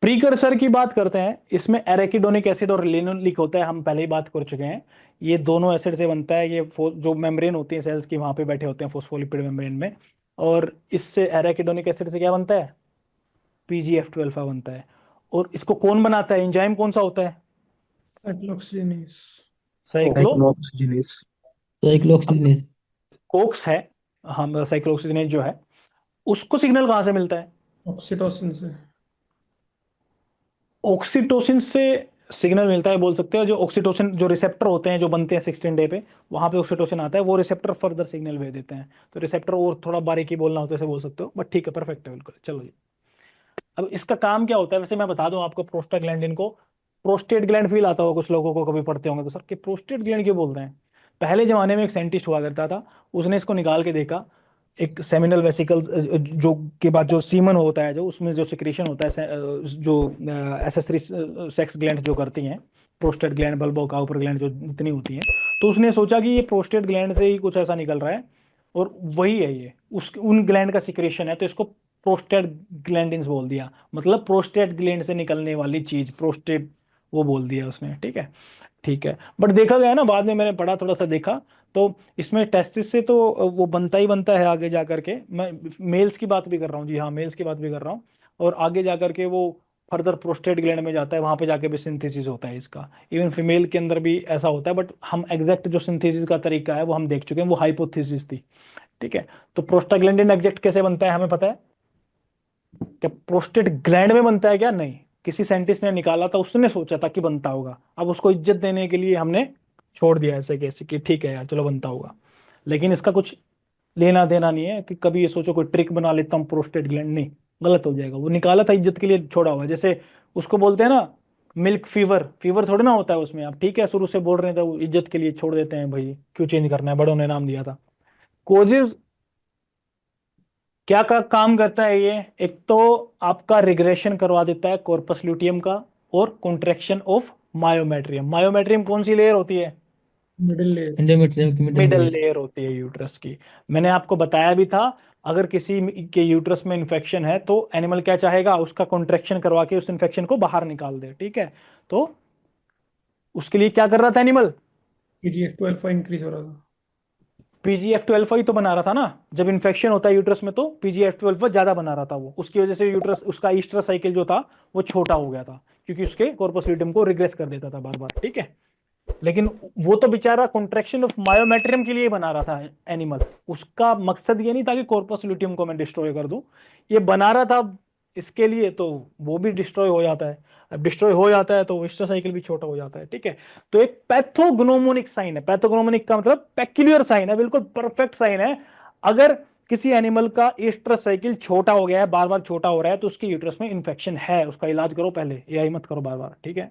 Precursor की बात करते हैं, इसमें एराकिडोनिक एसिड और लिनोलिक होता है, हम पहले ही बात कर चुके हैं। ये दोनों एसिड से बनता है, ये जो मेम्ब्रेन होती है सेल्स की वहां पे बैठे होते हैं फोस्फोलिपिड मेम्ब्रेन में। और इससे एराकिडोनिक एसिड से क्या बनता है? PgF12 बनता है। और इसको कौन बनाता है, एंजाइम कौन सा होता है? साइक्लोक्सिनेस। साइक्लो। साइक्लोऑक्सीजिनेस। अब साइक्लोक्सिनेस। कोक्स है, हम साइक्लोऑक्सीजनेज जो है, उसको सिग्नल कहाँ से मिलता है? ऑक्सीटोसिन से। ऑक्सीटोसिन से सिग्नल मिलता है बोल सकते हो। जो ऑक्सीटोसिन जो रिसेप्टर होते हैं जो बनते हैं 16 डे पे, वहां पे ऑक्सीटोसिन आता है, वो रिसेप्टर फर्दर सिग्नल भेज देते हैं। तो रिसेप्टर और थोड़ा बारीकी बोलना होता है, ऐसे बोल सकते हो, बट ठीक है, परफेक्ट है बिल्कुल। चलो जी, अब इसका काम क्या होता है वैसे मैं बता दूं आपको। प्रोस्टाग्लैंडिन को प्रोस्टेट ग्लैंड फील आता होगा कुछ लोगों को, कभी पढ़ते होंगे तो, सर कि प्रोस्टेट ग्लैंड क्यों बोल रहे हैं? पहले जमाने में एक साइंटिस्ट हुआ करता था, उसने इसको निकाल के देखा। एक सेमिनल वेसिकल जो के बाद जो सीमन होता है, जो उसमें जो सिक्रीशन होता है जो एसेसरी सेक्स ग्लैंड जो करती हैं, prostate gland, bulbo Cowper gland जो इतनी होती हैं, तो उसने सोचा कि ये प्रोस्टेट ग्लैंड से ही कुछ ऐसा निकल रहा है, और वही है ये, उस उन ग्लैंड का सिक्रेशन है, तो इसको प्रोस्टेट ग्लैंडिन्स बोल दिया। मतलब प्रोस्टेट ग्लैंड से निकलने वाली चीज प्रोस्टेट, वो बोल दिया उसने। ठीक है, ठीक है। बट देखा गया ना, बाद में मैंने पढ़ा, थोड़ा सा देखा, तो इसमें टेस्टिस से तो वो बनता ही बनता है आगे जा करके। मैं मेल्स की बात भी कर रहा हूँ, जी हाँ, मेल्स की बात भी कर रहा हूँ। और आगे जा करके वो फर्दर प्रोस्टेट ग्लैंड में जाता है, वहां पे जाके भी सिंथेसिस होता है इसका। इवन फीमेल के अंदर भी ऐसा होता है, बट हम एग्जैक्ट जो सिंथेसिस का तरीका है वो हम देख चुके हैं, वो हाइपोथेसिस थी। ठीक है। तो प्रोस्टाग्लैंडिन एग्जैक्ट कैसे बनता है हमें पता है? क्या प्रोस्टेट ग्लैंड में बनता है क्या? नहीं, किसी साइंटिस्ट ने निकाला था, उसने सोचा था कि बनता होगा, अब उसको इज्जत देने के लिए हमने छोड़ दिया ऐसे कैसे कि ठीक है यार चलो बनता होगा। लेकिन इसका कुछ लेना देना नहीं है कि कभी ये सोचो कोई ट्रिक बना लेता हूँ प्रोस्टेट ग्लैंड, नहीं, गलत हो जाएगा। वो निकाला था इज्जत के लिए छोड़ा हुआ, जैसे उसको बोलते हैं ना मिल्क फीवर, फीवर थोड़ी ना होता है उसमें। आप ठीक है शुरू से बोल रहे थे, तो वो इज्जत के लिए छोड़ देते हैं, भाई क्यों चेंज करना है, बड़ों ने नाम दिया था। कोजेज क्या का काम करता है ये? एक तो आपका रिग्रेशन करवा देता है कॉर्पस ल्यूटियम का, और कॉन्ट्रैक्शन ऑफ मायोमेट्रियम। मायोमेट्रियम कौन सी लेयर होती है? Middle layer. एंडोमेट्रियम की मिडिल मिडल लेयर। लेयर होती है यूट्रस की। मैंने आपको बताया भी था, अगर किसी के यूट्रस में इन्फेक्शन है तो एनिमल क्या चाहेगा? उसका कॉन्ट्रैक्शन करवा के उस इन्फेक्शन को बाहर निकाल दे। ठीक है, तो उसके लिए क्या कर रहा था एनिमल? PGF12 इंक्रीज हो रहा था। PgF12 ही तो बना रहा था ना। जब इन्फेक्शन होता है यूट्रस में तो PgF12 ज्यादा बना रहा था वो, उसकी वजह से यूट्रस उसका ईस्टर साइकिल जो था वो छोटा हो गया था, क्योंकि उसके कॉर्पस ल्यूटियम को रिग्रेस कर देता था बार बार। ठीक है, लेकिन वो तो बेचारा कॉन्ट्रैक्शन ऑफ मायोमेट्रियम के लिए बना रहा था एनिमल। उसका मकसद ये नहीं था कि कॉर्पस ल्यूटियम को मैं डिस्ट्रॉय कर दूं, ये बना रहा था इसके लिए, तो वो भी डिस्ट्रॉय हो जाता है। अब डिस्ट्रॉय हो जाता है तो ईस्टर साइकिल भी छोटा हो जाता है। ठीक है, तो एक पैथोग्नोमोनिक साइन है। पैथोग्नोमोनिक का मतलब पेक्यूलियर साइन है, बिल्कुल परफेक्ट साइन है। अगर किसी एनिमल का ईस्टर साइकिल छोटा हो गया है, बार बार छोटा हो रहा है, तो उसके यूट्रस में इंफेक्शन है, उसका इलाज करो पहले, यही मत करो बार बार। ठीक है,